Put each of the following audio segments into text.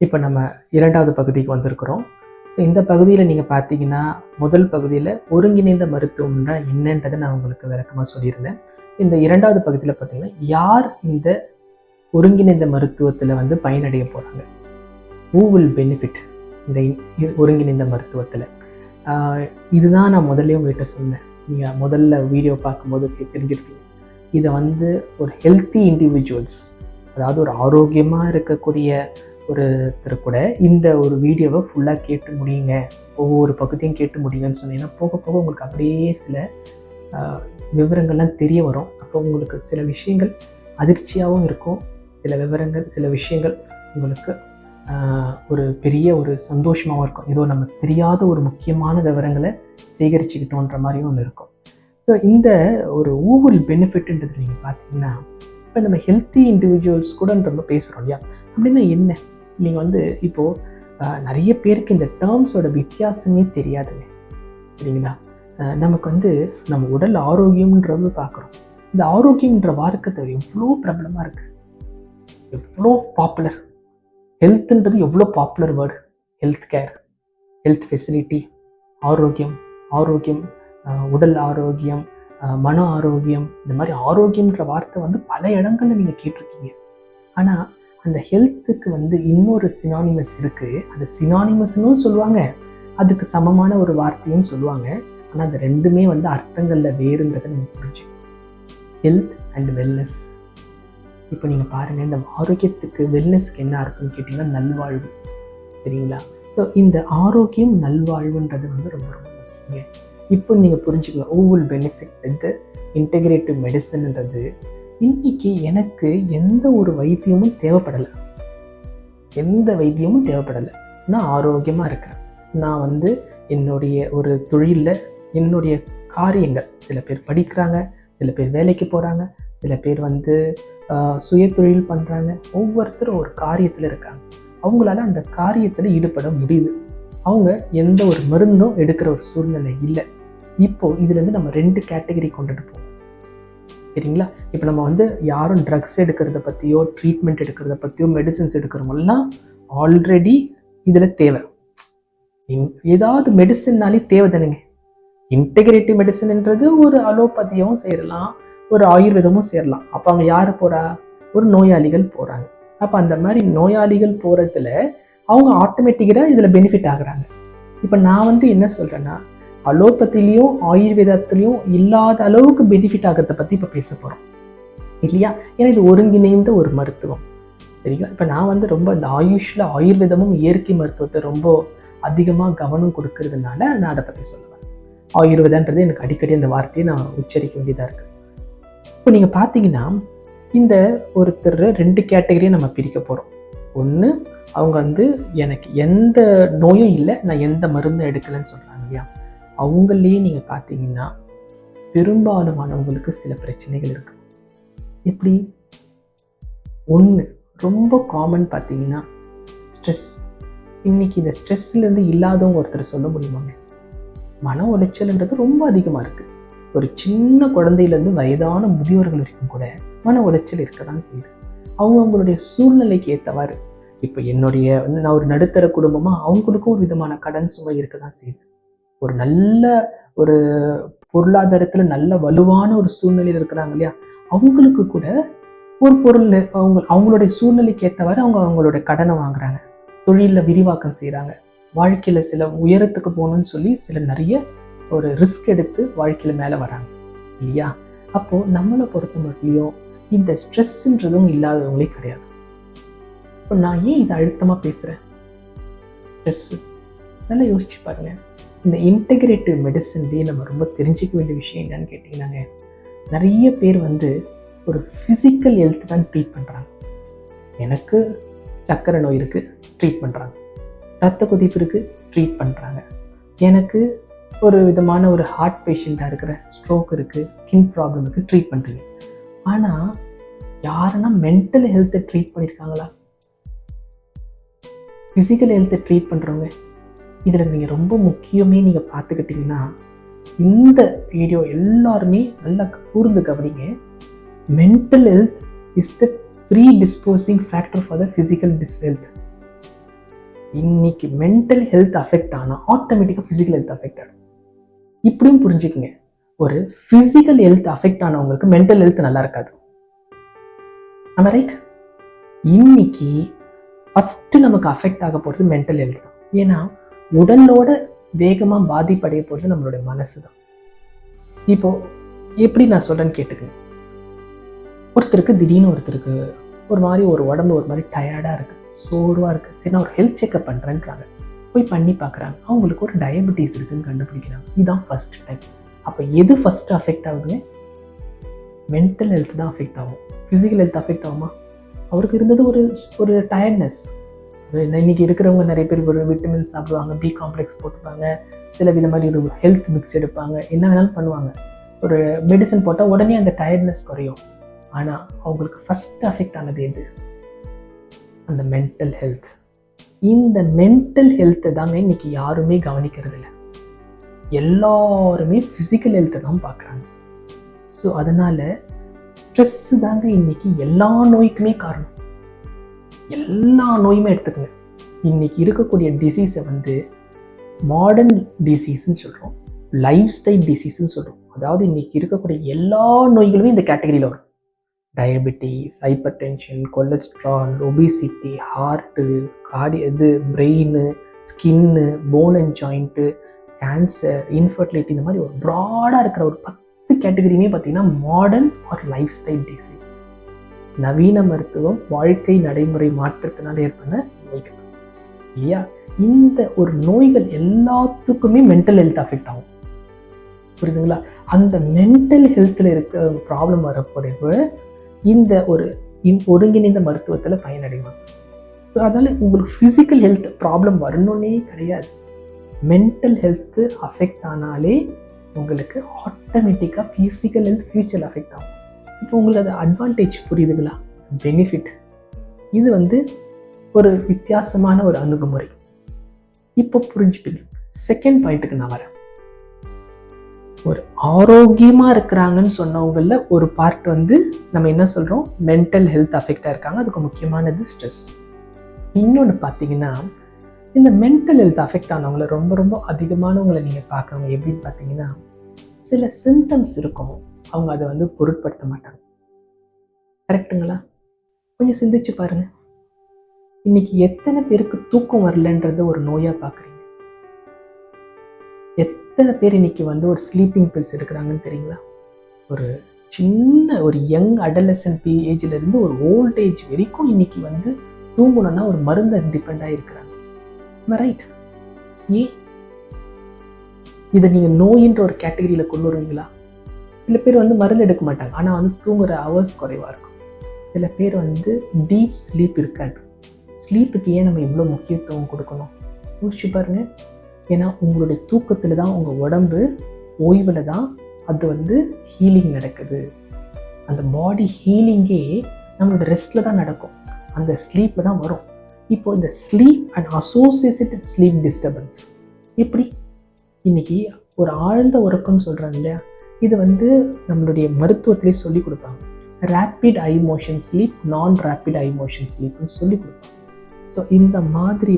இப்போ நம்ம 2வது பகுதிக்கு வந்திருக்கிறோம். ஸோ இந்த பகுதியில் நீங்கள் பார்த்தீங்கன்னா, முதல் பகுதியில் ஒருங்கிணைந்த மருத்துவம்னா என்னன்றதை நான் உங்களுக்கு விளக்கமாக சொல்லியிருந்தேன். இந்த 2வது பகுதியில் பார்த்தீங்கன்னா, யார் இந்த ஒருங்கிணைந்த மருத்துவத்தில் வந்து பயனடைய போகிறாங்க, ஹூ வில் பெனிஃபிட் இந்த ஒருங்கிணைந்த மருத்துவத்தில். இதுதான் நான் முதல்ல உங்கள்கிட்ட சொன்னேன். நீங்கள் முதல்ல வீடியோ பார்க்கும்போது தெரிஞ்சிருக்கீங்க. இதை வந்து ஒரு ஹெல்த்தி இண்டிவிஜுவல்ஸ், அதாவது ஒரு ஆரோக்கியமாக இருக்கக்கூடிய ஒருத்தர் கூட இந்த ஒரு வீடியோவை ஃபுல்லாக கேட்டு முடியுங்க, ஒவ்வொரு பகுதியும் கேட்டு முடியுங்கன்னு சொன்னீங்கன்னா போக போக உங்களுக்கு அப்படியே சில விவரங்கள்லாம் தெரிய வரும். அப்போ உங்களுக்கு சில விஷயங்கள் அதிர்ச்சியாகவும் இருக்கும், சில விவரங்கள் சில விஷயங்கள் உங்களுக்கு ஒரு பெரிய ஒரு சந்தோஷமாகவும் இருக்கும். ஏதோ நம்ம தெரியாத ஒரு முக்கியமான விவரங்களை சேகரிச்சுக்கிட்டோன்ற மாதிரியும் ஒன்று இருக்கும். ஸோ இந்த ஒரு ஊவல் பெனிஃபிட்ன்றது நீங்கள் பார்த்தீங்கன்னா, இப்போ நம்ம ஹெல்த்தி இண்டிவிஜுவல்ஸ் கூட நம்ம பேசுகிறோம் இல்லையா, அப்படின்னா என்ன? நீங்கள் வந்து இப்போது நிறைய பேருக்கு இந்த டேர்ம்ஸோட வித்தியாசமே தெரியாதுங்க, சரிங்களா? நமக்கு வந்து நம்ம உடல் ஆரோக்கியம்ன்றது பார்க்குறோம். இந்த ஆரோக்கியம்ன்ற வார்த்தை எவ்வளோ பிரபலமாக இருக்குது, எவ்வளோ பாப்புலர். ஹெல்த்துன்றது எவ்வளோ popular word. Health care, health facility, ஆரோக்கியம், ஆரோக்கியம், உடல் ஆரோக்கியம், மன ஆரோக்கியம், இந்த மாதிரி ஆரோக்கியம்ன்ற வார்த்தை வந்து பல இடங்கள்ல நீங்கள் கேட்டிருக்கீங்க. ஆனால் அந்த ஹெல்த்துக்கு வந்து இன்னொரு சினானிமஸ் இருக்குது. அந்த சினானிமஸ்னும் சொல்லுவாங்க, அதுக்கு சமமான ஒரு வார்த்தையும் சொல்லுவாங்க. ஆனால் அந்த ரெண்டுமே வந்து அர்த்தங்களில் வேறுன்றதை நீங்கள் புரிஞ்சுக்கணும். Health and wellness. இப்போ நீங்கள் பாருங்கள், இந்த ஆரோக்கியத்துக்கு வெல்னஸ்க்கு என்ன அர்த்தம்னு கேட்டிங்கன்னா நல்வாழ்வு, சரிங்களா? ஸோ இந்த ஆரோக்கியம் நல்வாழ்வுன்றது வந்து ரொம்ப ரொம்ப முக்கியங்க. இப்போ நீங்கள் புரிஞ்சுக்கலாம், who will benefit with integrative மெடிசன்ன்றது. இன்னைக்கு எனக்கு எந்த ஒரு வைத்தியமும் தேவைப்படலை, நான் ஆரோக்கியமாக இருக்கிறேன். நான் வந்து என்னுடைய ஒரு தொழிலில் என்னுடைய காரியங்கள், சில பேர் படிக்கிறாங்க, சில பேர் வேலைக்கு போகிறாங்க, சில பேர் வந்து சுய தொழில் பண்ணுறாங்க. ஒவ்வொருத்தரும் ஒரு காரியத்தில் இருக்காங்க. அவங்களால அந்த காரியத்தில் ஈடுபட முடியுது. அவங்க எந்த ஒரு மருந்தும் எடுக்கிற ஒரு சூழ்நிலை இல்லை. இப்போது இதுலேருந்து நம்ம 2 கேட்டகரி கொண்டுட்டு போவோம், சரிங்களா? இப்போ நம்ம வந்து யாரும் ட்ரக்ஸ் எடுக்கிறத பற்றியோ, ட்ரீட்மெண்ட் எடுக்கிறத பற்றியோ, மெடிசன்ஸ் எடுக்கிறவங்கலாம் ஆல்ரெடி இதில் தேவை. ஏதாவது மெடிசன்னாலே தேவை தானுங்க. இன்டெகிரேட்டிவ் மெடிசன்ன்றது ஒரு அலோபதியும் சேரலாம், ஒரு ஆயுர்வேதமும் சேரலாம். அப்போ அவங்க யார் போகிறா? ஒரு நோயாளிகள் போகிறாங்க. அப்போ அந்த மாதிரி நோயாளிகள் போகிறதுல அவங்க ஆட்டோமேட்டிக்காக இதில் பெனிஃபிட் ஆகுறாங்க. இப்போ நான் வந்து என்ன சொல்கிறேன்னா, அலோபதிலையும் ஆயுர்வேதத்துலேயும் இல்லாத அளவுக்கு பெனிஃபிட் ஆகிறத பற்றி இப்போ பேச போகிறோம் இல்லையா? ஏன்னா இது ஒருங்கிணைந்த ஒரு மருத்துவம், சரிங்களா? இப்போ நான் வந்து ரொம்ப இந்த ஆயுஷில் ஆயுர்வேதமும் இயற்கை மருத்துவத்தை ரொம்ப அதிகமாக கவனம் கொடுக்கறதுனால நான் அதை பற்றி சொல்லுவேன். ஆயுர்வேதன்றது எனக்கு அடிக்கடி அந்த வார்த்தையை நான் உச்சரிக்க வேண்டியதாக இருக்குது. இப்போ நீங்கள் பார்த்தீங்கன்னா, இந்த ஒருத்தர் 2 கேட்டகரியை நம்ம பிரிக்க போகிறோம். ஒன்று, அவங்க வந்து எனக்கு எந்த நோயும் இல்லை, நான் எந்த மருந்தும் எடுக்கலைன்னு சொல்கிறாங்க இல்லையா? அவங்களே நீங்கள் பார்த்தீங்கன்னா பெரும்பாலுமானவங்களுக்கு சில பிரச்சனைகள் இருக்கு. எப்படி? ஒன்று ரொம்ப காமன் பார்த்தீங்கன்னா ஸ்ட்ரெஸ். இன்னைக்கு இந்த ஸ்ட்ரெஸ்லேருந்து இல்லாதவங்க ஒருத்தர் சொல்ல முடியுமாங்க? மன உளைச்சல்ன்றது ரொம்ப அதிகமாக இருக்குது. ஒரு சின்ன குழந்தையிலேருந்து வயதான முதியோர்கள் வரைக்கும் கூட மன உளைச்சல் இருக்க தான் செய்யுது. அவங்களுடைய சூழ்நிலைக்கு ஏற்றவாறு. இப்போ என்னுடைய வந்து நான் ஒரு நடுத்தர குடும்பமாக, அவங்களுக்கும் ஒரு விதமான கடன் சுமை இருக்க தான் செய்யுது. ஒரு நல்ல ஒரு பொருளாதாரத்தில் நல்ல வலுவான ஒரு சூழ்நிலையில் இருக்கிறாங்க இல்லையா, அவங்களுக்கு கூட ஒரு பொருள் அவங்களுடைய சூழ்நிலைக்கு ஏற்றவாறு அவங்களுடைய கடனை வாங்குறாங்க, தொழிலில் விரிவாக்கம் செய்கிறாங்க, வாழ்க்கையில் சில உயரத்துக்கு போகணும்னு சொல்லி சில நிறைய ஒரு ரிஸ்க் எடுத்து வாழ்க்கையில் மேலே வராங்க இல்லையா? அப்போது நம்மளை பொறுத்த மட்டும் இந்த ஸ்ட்ரெஸ்ன்றதும் இல்லாதவங்களே கிடையாது. இப்போ நான் ஏன் இதை அழுத்தமாக பேசுகிறேன்? ஸ்ட்ரெஸ்ஸு நல்லா யோசிச்சு பாருங்கள். இந்த இன்டெகிரேட்டிவ் மெடிசன்லேயே நம்ம ரொம்ப தெரிஞ்சிக்க வேண்டிய விஷயம் என்னன்னு கேட்டிங்கன்னாங்க, நிறைய பேர் வந்து ஒரு ஃபிசிக்கல் ஹெல்த் தான் ட்ரீட் பண்ணுறாங்க. எனக்கு சர்க்கரை நோய் இருக்குது, ட்ரீட் பண்ணுறாங்க. ரத்த கொதிப்பு இருக்குது, ட்ரீட் பண்ணுறாங்க. எனக்கு ஒரு விதமான ஒரு ஹார்ட் பேஷண்ட்டாக இருக்கிற, ஸ்ட்ரோக் இருக்குது, ஸ்கின் ப்ராப்ளம் இருக்குது, ட்ரீட் பண்ணுறீங்க. ஆனால் யாருன்னா மென்டல் ஹெல்த்தை ட்ரீட் பண்ணியிருக்காங்களா? ஃபிசிக்கல் ஹெல்த்தை ட்ரீட் பண்ணுறவங்க. இதில் நீங்கள் ரொம்ப முக்கியமே நீங்கள் பார்த்துக்கிட்டிங்கன்னா, இந்த வீடியோ எல்லாருமே நல்லா கூர்ந்து கவனிங்க. Mental health is the predisposing factor for the physical health. இன்னைக்கு மென்டல் ஹெல்த் அஃபெக்ட் ஆனால் ஆட்டோமேட்டிக்காக ஃபிசிக்கல் ஹெல்த் அஃபெக்ட் ஆகும். இப்படியும் புரிஞ்சுக்குங்க, ஒரு ஃபிசிக்கல் ஹெல்த் அஃபெக்ட் ஆனவங்களுக்கு மென்டல் ஹெல்த் நல்லா இருக்காது. ஆமா ரைட்? இன்னைக்கு ஃபர்ஸ்ட் நமக்கு அஃபெக்ட் ஆக போகிறது மென்டல் ஹெல்த் தான். ஏன்னா உடலோட வேகமாக பாதிப்படைய போகிறது நம்மளுடைய மனசு தான். இப்போ எப்படி நான் சொல்றேன்னு கேட்டுக்கங்க. ஒருத்தருக்கு திடீர்னு ஒருத்தருக்கு ஒரு மாதிரி ஒரு உடம்பு ஒரு மாதிரி டயர்டாக இருக்கு, சோர்வாக இருக்கு. சரி, நான் ஒரு ஹெல்த் செக்அப் பண்ணுறேன்றாங்க. போய் பண்ணி பார்க்குறாங்க, அவங்களுக்கு ஒரு டயபெட்டிஸ் இருக்குன்னு கண்டுபிடிக்கிறாங்க. இதுதான் ஃபர்ஸ்ட் டைம். அப்போ எது ஃபர்ஸ்ட் அஃபெக்ட் ஆகுதுங்க? மென்டல் ஹெல்த் தான் அஃபெக்ட் ஆகும். ஃபிசிக்கல் ஹெல்த் அஃபெக்ட் ஆகுமா? அவருக்கு இருந்தது ஒரு டயர்ட்னஸ். இன்னைக்கு இருக்கிறவங்க நிறைய பேர் ஒரு விட்டமின்ஸ் சாப்பிடுவாங்க, பி காம்ப்ளெக்ஸ் போட்டுப்பாங்க, சில வித மாதிரி ஒரு ஹெல்த் மிக்ஸ் எடுப்பாங்க, என்ன வேணாலும் பண்ணுவாங்க. ஒரு மெடிசன் போட்டால் உடனே அந்த டயர்ட்னஸ் குறையும். ஆனால் அவங்களுக்கு ஃபர்ஸ்ட் அஃபெக்ட் ஆனது எது? அந்த மென்டல் ஹெல்த். இந்த மென்டல் ஹெல்த்தை தாங்க இன்னைக்கு யாருமே கவனிக்கிறது இல்லை. எல்லாருமே ஃபிசிக்கல் ஹெல்த்தை தான் பார்க்குறாங்க. ஸோ அதனால ஸ்ட்ரெஸ் தாங்க இன்னைக்கு எல்லா நோய்க்குமே காரணம். எல்லா நோயுமே எடுத்துக்கங்க. இன்னைக்கு இருக்கக்கூடிய டிசீஸை மாடர்ன் டிசீஸ்ன்னு சொல்கிறோம், லைஃப் ஸ்டைல் டிசீஸ்ன்னு சொல்கிறோம். அதாவது இன்னைக்கு இருக்கக்கூடிய எல்லா நோய்களுமே இந்த கேட்டகரியில் வரும். Diabetes, hyper tension, cholesterol, obesity, heart, brain, skin, phone and joint, cancer, infertility, இந்த மாதிரி ஒரு ப்ராடாக இருக்கிற ஒரு 10 கேட்டகரியுமே பார்த்தீங்கன்னா modern R life style disease. நவீன மருத்துவம், வாழ்க்கை நடைமுறை மாற்றத்தினால ஏற்பட்ட நோய்கள் இல்லையா? இந்த ஒரு நோய்கள் எல்லாத்துக்குமே மென்டல் ஹெல்த் அஃபெக்ட் ஆகும். புரியுதுங்களா? அந்த மென்டல் ஹெல்த்தில் இருக்க ப்ராப்ளம் வரக்கூடிய இந்த ஒரு ஒருங்கிணைந்த மருத்துவத்தில் பயனடைவாங்க. ஸோ அதனால் உங்களுக்கு ஃபிசிக்கல் ஹெல்த் ப்ராப்ளம் வரணுன்னே கிடையாது. மென்டல் ஹெல்த்து அஃபெக்ட் ஆனாலே உங்களுக்கு ஆட்டோமேட்டிக்காக ஃபிசிக்கல் ஹெல்த் ஃபியூச்சர் அஃபெக்ட் ஆகும். இப்போ உங்களுக்கு அது அட்வான்டேஜ் புரியுதுங்களா? பெனிஃபிட். இது ஒரு வித்தியாசமான ஒரு அணுகுமுறை. இப்போ புரிஞ்சுப்பீங்க. செகண்ட் பாயிண்ட்டுக்கு நான் வரேன். ஒரு ஆரோக்கியமாக இருக்கிறாங்கன்னு சொன்னவங்கள ஒரு பார்ட் நம்ம என்ன சொல்கிறோம்? மென்டல் ஹெல்த் அஃபெக்டாக இருக்காங்க. அதுக்கு முக்கியமானது ஸ்ட்ரெஸ். இன்னொன்று பார்த்தீங்கன்னா, இந்த மென்டல் ஹெல்த் அஃபெக்ட் ஆனவங்கள ரொம்ப ரொம்ப அதிகமானவங்களை நீங்கள் பார்க்குறவங்க எப்படின்னு பார்த்தீங்கன்னா, சில சிம்டம்ஸ் இருக்கும், அவங்க அதை பொருட்படுத்த மாட்டாங்க. கரெக்டுங்களா? கொஞ்சம் சிந்திச்சு பாருங்க. இன்னைக்கு எத்தனை பேருக்கு தூக்கம் வரலன்றத ஒரு நோயாக பார்க்குறீங்க? எத்தனை பேர் இன்னைக்கு ஒரு ஸ்லீப்பிங் பில்ஸ் எடுக்கிறாங்கன்னு தெரியுங்களா? ஒரு சின்ன ஒரு யங் அடலசன்ட் ஏஜ்ல இருந்து ஒரு ஓல்ட் ஏஜ் வரைக்கும் இன்னைக்கு தூங்கணும்னா ஒரு மருந்தை டிபெண்டாக இருக்கிறாங்க. ரைட்? ஏன் இதை நீங்கள் நோயின்ற ஒரு கேட்டகரியில் கொண்டு வருவீங்களா? சில பேர் மருந்து எடுக்க மாட்டாங்க, ஆனால் தூங்குற ஹவர்ஸ் குறைவாக இருக்கும். சில பேர் டீப் ஸ்லீப் இருக்காது. ஸ்லீப்புக்கு ஏன் நம்ம இவ்வளோ முக்கியத்துவம் கொடுக்கணும்? யோசிச்சு பாருங்க. ஏன்னா உங்களுடைய தூக்கத்தில் தான் உங்கள் உடம்பு ஓய்வில் தான் அது ஹீலிங் நடக்குது. அந்த பாடி ஹீலிங்கே நம்மளோட ரெஸ்ட்டில் தான் நடக்கும், அந்த ஸ்லீப்பில் தான் வரும். இப்போ இந்த sleep and associated sleep disturbance எப்படி இன்னைக்கு ஒரு ஆழ்ந்த உறக்கம்னு சொல்கிறாங்க இல்லையா? இது நம்மளுடைய மருத்துவத்திலே சொல்லி கொடுப்பாங்க. ரேப்பிட் ஐ மோஷன் ஸ்லீப், நான் ரேப்பிட் ஐ மோஷன் ஸ்லீப்னு சொல்லி கொடுப்பாங்க. ஸோ இந்த மாதிரி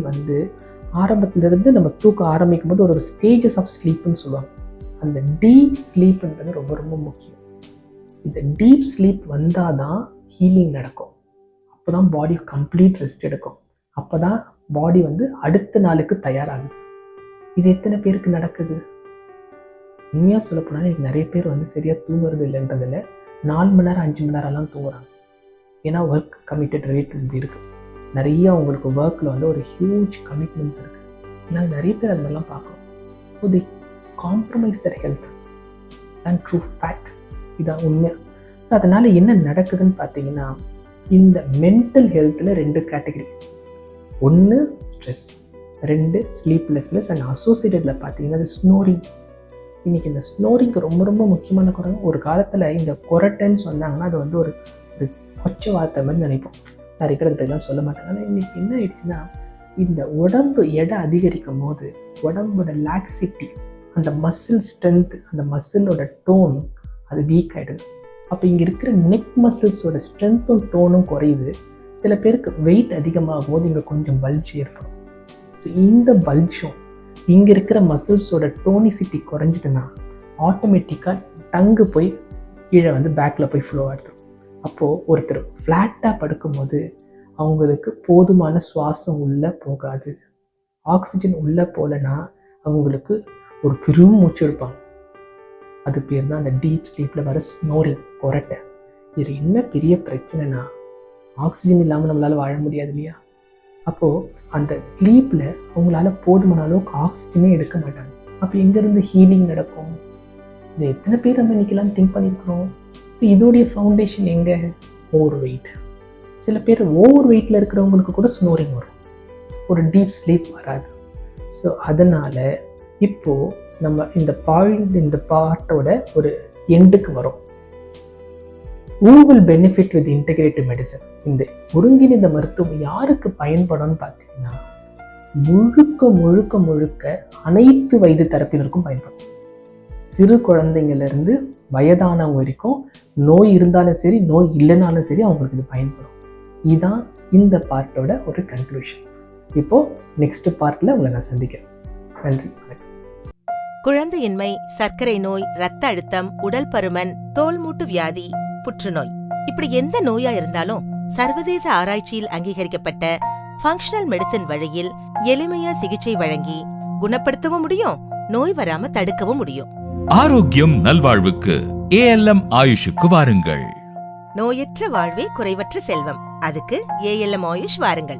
ஆரம்பத்திலிருந்து நம்ம தூக்க ஆரம்பிக்கும் போது ஒரு ஸ்டேஜஸ் ஆஃப் ஸ்லீப்னு சொல்லுவாங்க. அந்த டீப் ஸ்லீப்ன்றது ரொம்ப ரொம்ப முக்கியம். இந்த டீப் ஸ்லீப் வந்தால் தான் ஹீலிங் நடக்கும். அப்போ தான் பாடி கம்ப்ளீட் ரெஸ்ட் எடுக்கும். அப்போ தான் பாடி அடுத்த நாளுக்கு தயாராகுது. இது எத்தனை பேருக்கு நடக்குது? உண்மையாக சொல்லப்போனால் எனக்கு நிறைய பேர் சரியாக தூங்குறது இல்லைன்றதில்ல, 4 மணி நேரம் 5 மணி நேரம்லாம் தூங்குறாங்க. ஏன்னா ஒர்க் கமிட்டட் ரேட் இருக்குது. நிறைய அவங்களுக்கு ஒர்க்கில் ஒரு ஹியூஜ் கமிட்மெண்ட்ஸ் இருக்குது. ஏன்னா நிறைய பேர் அது மாதிரிலாம் பார்க்குறோம். So the compromise their health and true fact. இதான் உண்மை. ஸோ அதனால் என்ன நடக்குதுன்னு பார்த்தீங்கன்னா, இந்த மென்டல் ஹெல்த்தில் 2 கேட்டகரி. 1 ஸ்ட்ரெஸ், 2 ஸ்லீப்லெஸ்னஸ் அண்ட் அசோசியேட்டடில் பார்த்தீங்கன்னா அது ஸ்னோரிங். இன்றைக்கி இந்த ஸ்னோரிங்க்கு ரொம்ப ரொம்ப முக்கியமான குறை. ஒரு காலத்தில் இந்த கொரட்டைன்னு சொன்னாங்கன்னா அது ஒரு கொச்ச வார்த்தை மாதிரி நினைப்போம். நிறைய பேர் அதெல்லாம் சொல்ல மாட்டாங்க. ஆனால் இன்றைக்கி என்ன ஆயிடுச்சுன்னா, இந்த உடம்பு எடை அதிகரிக்கும் போது உடம்போட லாக்ஸிட்டி, அந்த மசில் ஸ்ட்ரென்த், அந்த மசிலோட டோன் அது வீக் ஆகிடுது. அப்போ இங்கே இருக்கிற நெக் மசில்ஸோட ஸ்ட்ரென்த்தும் டோனும் குறையுது. சில பேருக்கு வெயிட் அதிகமாகும் போது இங்கே கொஞ்சம் பல்ஜ் ஏற்படும். ஸோ இந்த பல்ஜும் இங்கே இருக்கிற மசில்ஸோட டோனிசிட்டி குறைஞ்சிதுன்னா ஆட்டோமேட்டிக்காக டங்கு போய் கீழே வந்து பேக்கில் போய் ஃப்ளோ ஆகிடும். அப்போது ஒருத்தர் ஃப்ளாட்டாக படுக்கும்போது அவங்களுக்கு போதுமான சுவாசம் உள்ளே போகாது. ஆக்சிஜன் உள்ளே போகலன்னா அவங்களுக்கு ஒரு பெரும் மூச்சு எடுப்பாங்க. அது பேர் தான் அந்த டீப் ஸ்லீப்பில் வர ஸ்னோரிங், கொரட்டை. இது என்ன பெரிய பிரச்சனைனா ஆக்சிஜன் இல்லாமல் நம்மளால் வாழ முடியாது இல்லையா? அப்போது அந்த ஸ்லீப்பில் அவங்களால போதுமான அளவுக்கு ஆக்சிஜனே எடுக்க மாட்டாங்க. அப்போ எங்கேருந்து ஹீலிங் நடக்கும்? இது எத்தனை பேர் நம்ம இன்றைக்கெல்லாம் திங்க் பண்ணியிருக்கிறோம்? ஸோ இதோடைய ஃபவுண்டேஷன் எங்கே? Over weight. சில பேர் ஓவர் வெயிட்டில் இருக்கிறவங்களுக்கு கூட ஸ்னோரிங் வரும், ஒரு டீப் ஸ்லீப் வராது. ஸோ அதனால் இப்போது நம்ம இந்த பார்ட்டோட ஒரு எண்டுக்கு வரும். Who will benefit with integrative medicine? இந்த ஒருங்கிணைந்த மருத்துவம் யாருக்கு பயன்படும்னு பார்த்தீங்கன்னா முழுக்க அனைத்து வயது தரப்பினருக்கும் பயன்படும். சிறு குழந்தைங்கள்லேருந்து வயதானவங்க வரைக்கும் நோய் இருந்தாலும் சரி, நோய் இல்லைனாலும் சரி, அவங்களுக்கு இது பயன்படும். இதுதான் இந்த பார்ட்டோட ஒரு கன்க்ளூஷன். இப்போது நெக்ஸ்ட் பார்ட்டில் உங்களை நான் சந்திக்கிறேன். நன்றி, வணக்கம். குழந்தையின்மை, சர்க்கரை நோய், இரத்த அழுத்தம், உடல் பருமன், தோல்மூட்டு வியாதி, புற்றுநோய், இப்படி எந்த நோயா இருந்தாலும் சர்வதேச ஆராய்ச்சியில் அங்கீகரிக்கப்பட்ட ஃபங்க்ஷனல் மெடிசின் வழியில் எளிமையா சிகிச்சை வழங்கி குணப்படுத்தவும் முடியும், நோய் வராம தடுக்கவும் முடியும். ஆரோக்கியம் நல்வாழ்வுக்கு ALM ஆயுஷுக்கு வாருங்கள். நோயற்ற வாழ்வே குறைவற்ற செல்வம். அதுக்கு ALM ஆயுஷ் வாருங்கள்.